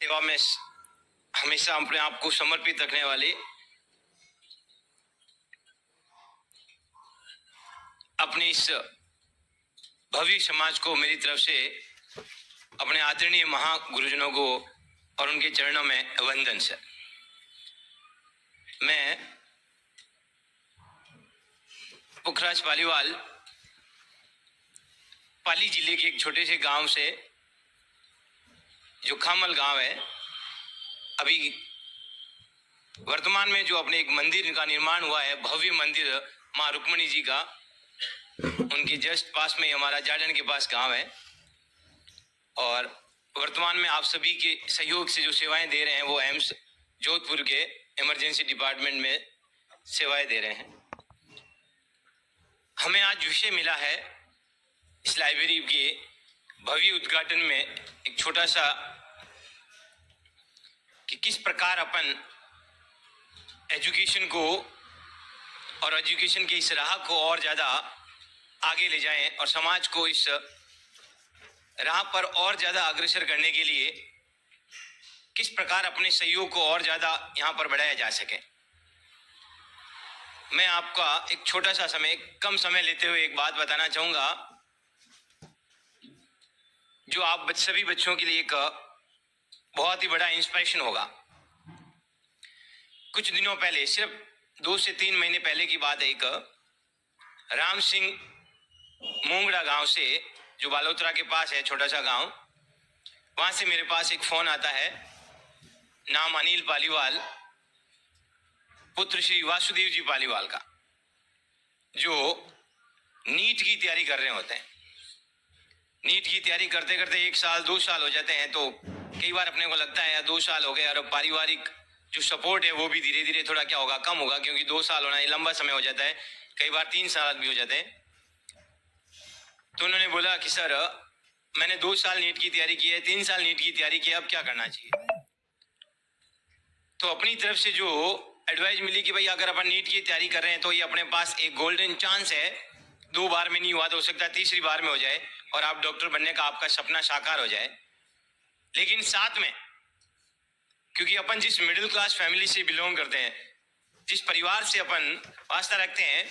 सेवा में हमेशा अपने आप को समर्पित रखने वाले अपने इस भव्य समाज को मेरी तरफ से अपने आदरणीय महागुरुजनों को और उनके चरणों में वंदन सर। मैं पुखराज पालीवाल पाली जिले के एक छोटे से गांव से, जो खामल गांव है, अभी वर्तमान में जो अपने एक मंदिर का निर्माण हुआ है, भव्य मंदिर मां रुक्मणी जी का, उनके जस्ट पास में हमारा जाडन के पास गांव है। और वर्तमान में आप सभी के सहयोग से जो सेवाएं दे रहे हैं वो एम्स जोधपुर के इमरजेंसी डिपार्टमेंट में सेवाएं दे रहे हैं। हमें आज विषय मिला है इस लाइब्रेरी के भव्य उद्घाटन में एक छोटा सा, कि किस प्रकार अपन एजुकेशन को और एजुकेशन की इस राह को और ज़्यादा आगे ले जाएं और समाज को इस राह पर और ज़्यादा अग्रसर करने के लिए किस प्रकार अपने सहयोग को और ज़्यादा यहाँ पर बढ़ाया जा सके। मैं आपका एक छोटा सा समय, कम समय लेते हुए एक बात बताना चाहूँगा जो आप सभी बच्चों के लिए एक बहुत ही बड़ा इंस्पिरेशन होगा। कुछ दिनों पहले, सिर्फ 2 से 3 महीने पहले की बात है, एक राम सिंह मोंगड़ा गांव से, जो बालोतरा के पास है, छोटा सा गांव, वहां से मेरे पास एक फोन आता है। नाम अनिल पालीवाल, पुत्र श्री वासुदेव जी पालीवाल का, जो नीट की तैयारी कर रहे होते हैं। नीट की तैयारी करते करते 1 साल 2 साल हो जाते हैं, तो कई बार अपने को लगता है यार 2 साल हो गए और अब पारिवारिक जो सपोर्ट है वो भी धीरे धीरे थोड़ा क्या होगा, कम होगा, क्योंकि 2 साल होना ये लंबा समय हो जाता है, कई बार 3 साल भी हो जाते हैं। तो उन्होंने बोला कि सर, मैंने 2 साल नीट की तैयारी की है, 3 साल नीट की तैयारी की है, अब क्या करना चाहिए। तो अपनी तरफ से जो एडवाइस मिली कि भाई अगर अपन नीट की तैयारी कर रहे हैं तो ये अपने पास एक गोल्डन चांस है, 2 बार में नहीं हुआ तो हो सकता है तीसरी बार में हो जाए और आप डॉक्टर बनने का आपका सपना साकार हो जाए। लेकिन साथ में, क्योंकि अपन जिस मिडिल क्लास फैमिली से बिलोंग करते हैं, जिस परिवार से अपन वास्ता रखते हैं,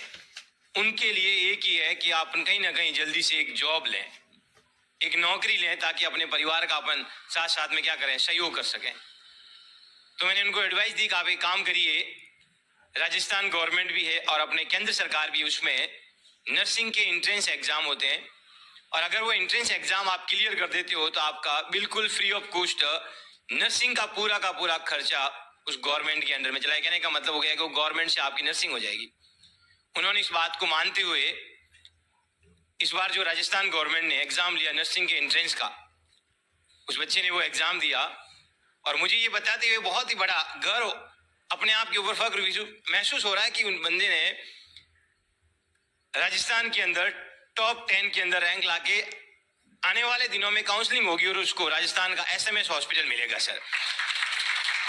उनके लिए एक ही है कि आप कहीं ना कहीं जल्दी से एक जॉब लें, एक नौकरी लें, ताकि अपने परिवार का अपन साथ साथ में क्या करें, सहयोग कर सकें। तो मैंने उनको एडवाइस दी कि आप एक काम करिए, राजस्थान गवर्नमेंट भी है और अपने केंद्र सरकार भी, उसमें नर्सिंग के एंट्रेंस एग्जाम होते हैं, और अगर वो एंट्रेंस एग्जाम आप क्लियर कर देते हो तो आपका बिल्कुल फ्री ऑफ कॉस्ट नर्सिंग का पूरा खर्चा उस गवर्नमेंट के अंडर में चला है। कहने का मतलब हो गया कि वो गवर्नमेंट से आपकी नर्सिंग हो जाएगी। उन्होंने इस बात को मानते हुए इस बार जो राजस्थान गवर्नमेंट ने एग्जाम लिया नर्सिंग के एंट्रेंस का, उस बच्चे ने वो एग्जाम दिया और मुझे ये बताते हुए बहुत ही बड़ा गर्व, अपने आप के ऊपर फख्र महसूस हो रहा है कि उन बंदे ने राजस्थान के अंदर टॉप 10 के अंदर रैंक लाके आने वाले दिनों में काउंसलिंग होगी और उसको राजस्थान का एसएमएस हॉस्पिटल मिलेगा सर।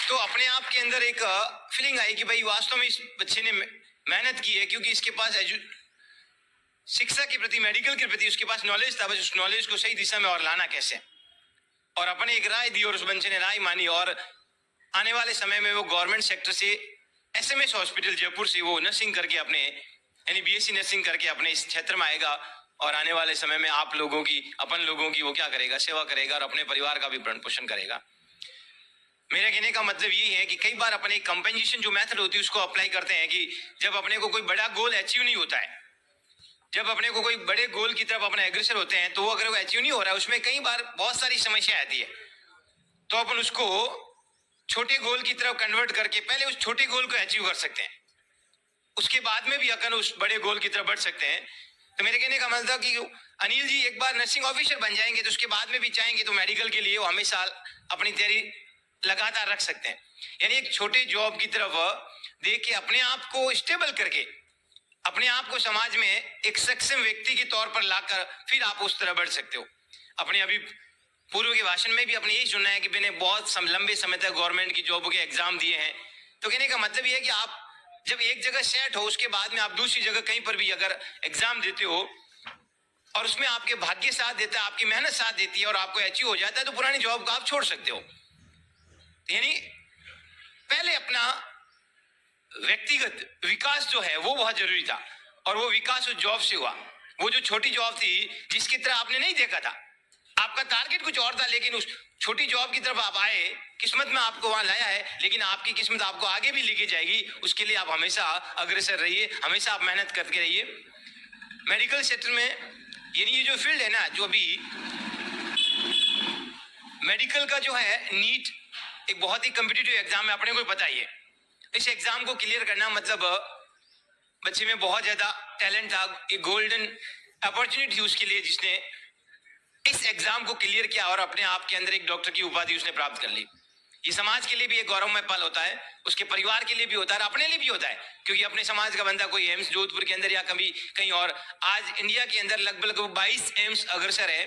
तो अपने आप के अंदर एक फीलिंग आई कि भाई वास्तव में इस बच्चे ने मेहनत की है, क्योंकि इसके पास शिक्षा के प्रति, मेडिकल के प्रति उसके पास नॉलेज था, बस उस नॉलेज को सही दिशा में और लाना कैसे। और अपने एक राय दी और उस बच्चे ने राय मानी और आने वाले समय में वो गवर्नमेंट सेक्टर से एसएमएस हॉस्पिटल जयपुर से वो नर्सिंग करके अपने, यानी बीएससी नर्सिंग करके अपने इस क्षेत्र में आएगा और आने वाले समय में आप लोगों की, अपन लोगों की वो क्या करेगा, सेवा करेगा और अपने परिवार का भी भरण पोषण करेगा। मेरे कहने का मतलब ये है कि कई बार अपने एक कंपेंसेशन जो मेथड होती है उसको अप्लाई करते हैं कि जब अपने को कोई बड़ा गोल अचीव नहीं होता है, जब अपने को कोई बड़े गोल की तरफ अपने अग्रसर होते हैं, तो वो अगर वो अचीव नहीं हो रहा है, उसमें कई बार बहुत सारी समस्या आती है, तो अपन उसको छोटे गोल की तरफ कन्वर्ट करके पहले उस छोटे गोल को अचीव कर सकते हैं, उसके बाद में भी अपन उस बड़े गोल की तरफ बढ़ सकते हैं। तो मेरे कहने का मतलब कि अनिल जी एक बार नर्सिंग ऑफिसर बन जाएंगे तो उसके बाद में भी चाहेंगे तो मेडिकल के लिए वो हमेशा अपनी तैयारी लगातार रख सकते हैं, यानी एक छोटे जॉब की तरफ देख के अपने आप को स्टेबल करके अपने आप को समाज में एक सक्षम व्यक्ति के तौर पर लाकर फिर आप उस तरह बढ़ सकते हो। अपने अभी पूर्व के भाषण में भी अपने यही सुनना है कि मैंने बहुत लंबे समय तक गवर्नमेंट की जॉब के एग्जाम दिए हैं। तो कहने का मतलब यह है कि आप जब एक जगह सेट हो, उसके बाद में आप दूसरी जगह कहीं पर भी अगर एग्जाम देते हो और उसमें आपके भाग्य साथ देता है, आपकी मेहनत साथ देती है और आपको अचीव हो जाता है, तो पुरानी जॉब को आप छोड़ सकते हो। यानी पहले अपना व्यक्तिगत विकास जो है वो बहुत जरूरी था, और वो विकास उस जॉब से हुआ। वो जो छोटी जॉब थी जिसकी तरह आपने नहीं देखा था, आपका टारगेट कुछ और था, लेकिन उस छोटी जॉब की तरफ आप आए, किस्मत में आपको वहां लाया है, लेकिन आपकी किस्मत आपको आगे भी लेके जाएगी। उसके लिए आप हमेशा अग्रसर रहिए, हमेशा आप मेहनत करते रहिए। मेडिकल सेक्टर में यानी ये जो फील्ड है ना, जो अभी मेडिकल का जो है नीट एक बहुत ही कॉम्पिटिटिव एग्जाम है, अपने को पता ही है। इस एग्जाम को क्लियर करना मतलब बच्चे में बहुत ज्यादा टैलेंट था, एक गोल्डन अपॉर्चुनिटी उसके लिए, जिसने इस एग्जाम को क्लियर किया और अपने आप के अंदर एक डॉक्टर की उपाधि उसने प्राप्त कर ली। ये समाज के लिए भी एक गौरवमय पल होता है, उसके परिवार के लिए भी होता है, अपने लिए भी होता है, क्योंकि अपने समाज का बंदा कोई एम्स जोधपुर के अंदर या कभी कहीं और, आज इंडिया के अंदर लगभग 22 एम्स अग्रसर है।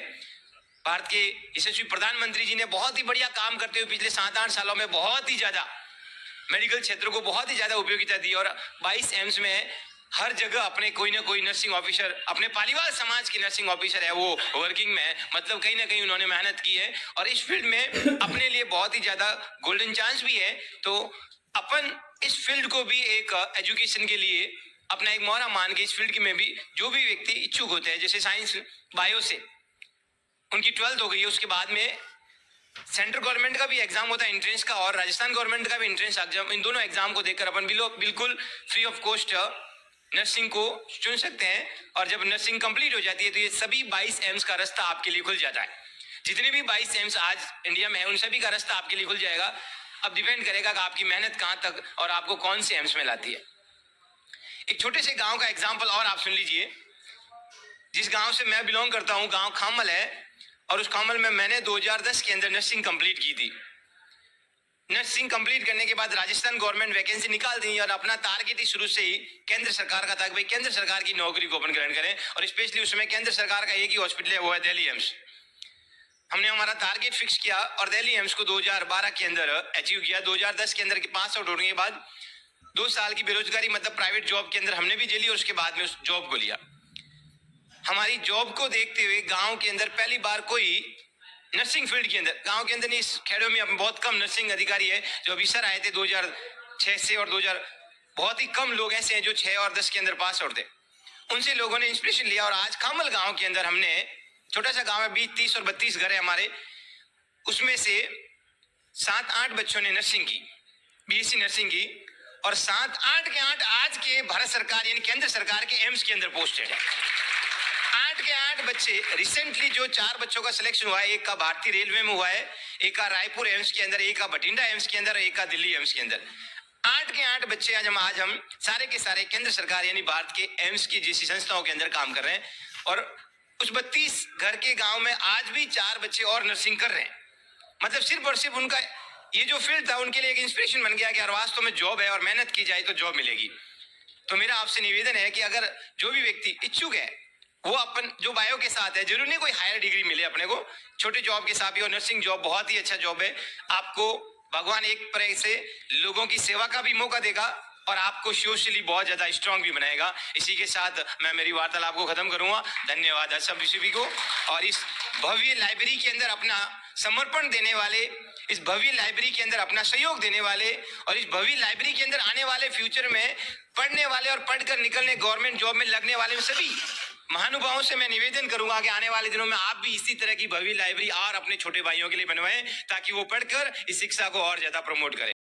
भारत के यशस्वी प्रधानमंत्री जी ने बहुत ही बढ़िया काम करते हुए पिछले 7-8 सालों में बहुत ही ज्यादा मेडिकल क्षेत्र को बहुत ही ज्यादा उपयोगिता दी, और 22 एम्स में हर जगह अपने कोई ना कोई नर्सिंग ऑफिसर, अपने पालीवाल समाज की नर्सिंग ऑफिसर है वो वर्किंग में है, मतलब कहीं ना कहीं उन्होंने मेहनत की है, और इस फील्ड में अपने लिए बहुत ही ज्यादा गोल्डन चांस भी है। तो अपन इस फील्ड को भी एक एजुकेशन के लिए अपना एक मोहरा मान के इस फील्ड में भी जो भी व्यक्ति इच्छुक होते हैं, जैसे साइंस बायो से उनकी 12th हो गई है, उसके बाद में सेंट्रल गवर्नमेंट का भी एग्जाम होता है एंट्रेंस का, और राजस्थान गवर्नमेंट का भी एंट्रेंस एग्जाम, इन दोनों एग्जाम को देखकर अपन बिल्कुल फ्री ऑफ कॉस्ट नर्सिंग को चुन सकते हैं। और जब नर्सिंग कंप्लीट हो जाती है तो ये सभी 22 एम्स का रास्ता आपके लिए खुल जाता है। जितने भी 22 एम्स आज इंडिया में है उन सभी का रास्ता आपके लिए खुल जाएगा। अब डिपेंड करेगा कि आपकी मेहनत कहां तक और आपको कौन से एम्स में लाती है। एक छोटे से गांव का एग्जाम्पल और आप सुन लीजिए। जिस गांव से मैं बिलोंग करता हूं, गांव खामल है, और उस खामल में मैंने 2010 के अंदर नर्सिंग कंप्लीट की थी। नर्सिंग कंप्लीट करने के बाद राजस्थान गवर्नमेंट वैकेंसी निकाल दी, और अपना टारगेट ही शुरू से ही केंद्र सरकार का था कि भाई केंद्र सरकार की नौकरी को अपन ग्रहण करें, और स्पेशली उसमें केंद्र सरकार का एक ही हॉस्पिटल है, वो है दिल्ली एम्स। हमने हमारा टारगेट फिक्स किया और दिल्ली एम्स को 2012 के अंदर अचीव किया। 2010 के अंदर के पास आउट होने के बाद 2 साल की बेरोजगारी मतलब प्राइवेट जॉब के अंदर हमने भी झेली, और उसके बाद में उस जॉब को लिया। हमारी जॉब को देखते हुए गांव के अंदर पहली बार कोई नर्सिंग फील्ड के अंदर, गांव के अंदर नहीं, इस खेड़ों में बहुत कम नर्सिंग अधिकारी है जो अफसर आए थे 2006 से, और 2000 बहुत ही कम लोग ऐसे हैं जो 6 और 10 के अंदर पास आउट थे। उनसे लोगों ने इंस्पिरेशन लिया, और आज खामल गांव के अंदर हमने, छोटा सा गांव है, 20, 30 और 32 घर है हमारे, उसमें से 7-8 बच्चों ने नर्सिंग की, बीएससी नर्सिंग की, और 7-8 के 8 आज के भारत सरकार यानी केंद्र सरकार के एम्स के अंदर पोस्टेड है। 8 के 8 बच्चे, रिसेंटली जो 4 बच्चों का सिलेक्शन हुआ है, एक का भारतीय रेलवे में हुआ है, एक का रायपुर एम्स के अंदर, एक का बठिंडा एम्स के अंदर, एक का दिल्ली एम्स के अंदर। 8 के 8 बच्चे आज हम सारे के सारे केंद्र सरकार यानी भारत के एम्स की जैसी संस्थाओं के अंदर काम कर रहे हैं, और उस 32 घर के गांव में आज भी 4 बच्चे और नर्सिंग कर रहे हैं। मतलब सिर्फ और सिर्फ उनका ये जो फील्ड था उनके लिए एक इंस्पिरेशन बन गया कि यार वास्तव में जॉब है और मेहनत की जाए तो जॉब मिलेगी। तो मेरा आपसे निवेदन है कि अगर जो भी व्यक्ति इच्छुक है वो अपन जो बायो के साथ है, जरूरी नहीं कोई हायर डिग्री मिले अपने को, छोटे जॉब के साथ भी, और नर्सिंग जॉब बहुत ही अच्छा जॉब है। आपको भगवान एक तरह से लोगों की सेवा का भी मौका देगा और आपको सोशली बहुत ज्यादा स्ट्रांग भी बनाएगा। इसी के साथ मैं मेरी वार्तालाप को खत्म करूंगा। धन्यवाद सब सभी को। और इस भव्य लाइब्रेरी के अंदर अपना समर्पण देने वाले, इस भव्य लाइब्रेरी के अंदर अपना सहयोग देने वाले, और इस भव्य लाइब्रेरी के अंदर आने वाले फ्यूचर में पढ़ने वाले और पढ़कर निकलने गवर्नमेंट जॉब में लगने वाले सभी महानुभावों से मैं निवेदन करूंगा कि आने वाले दिनों में आप भी इसी तरह की भव्य लाइब्रेरी और अपने छोटे भाइयों के लिए बनवाएं, ताकि वो पढ़कर इस शिक्षा को और ज्यादा प्रमोट करें।